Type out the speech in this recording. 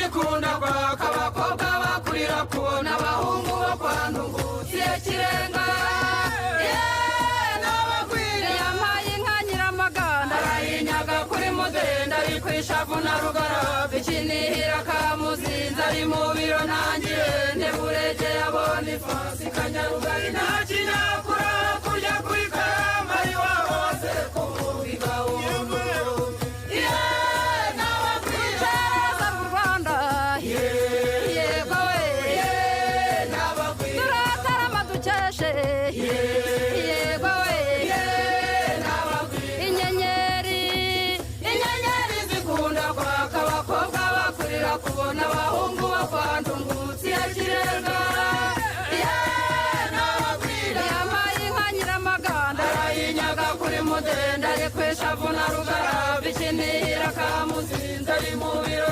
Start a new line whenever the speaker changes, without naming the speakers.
zikunda kwaka abakobwa bakurira kubona abahungu bo kwa Ndungutse Kirenga yampaye inka Nyiramaganda arayinyaga kuri Mudende ari kwishavu na Rugara bikinihira Kamuzinzi ari mu biro nangiye ndeburege yabona ifasi Kanyarugari nta kinyakura kurya kuri Karama ari wabo wose kuvuga umuntu kubona abahungu bo kwa Ndungutse Kirenga yampaye inka Nyiramaganda arayinyaga kuri Mudende ari kwishavu na Rugara bikinihira Kamuzinzi ari mu biro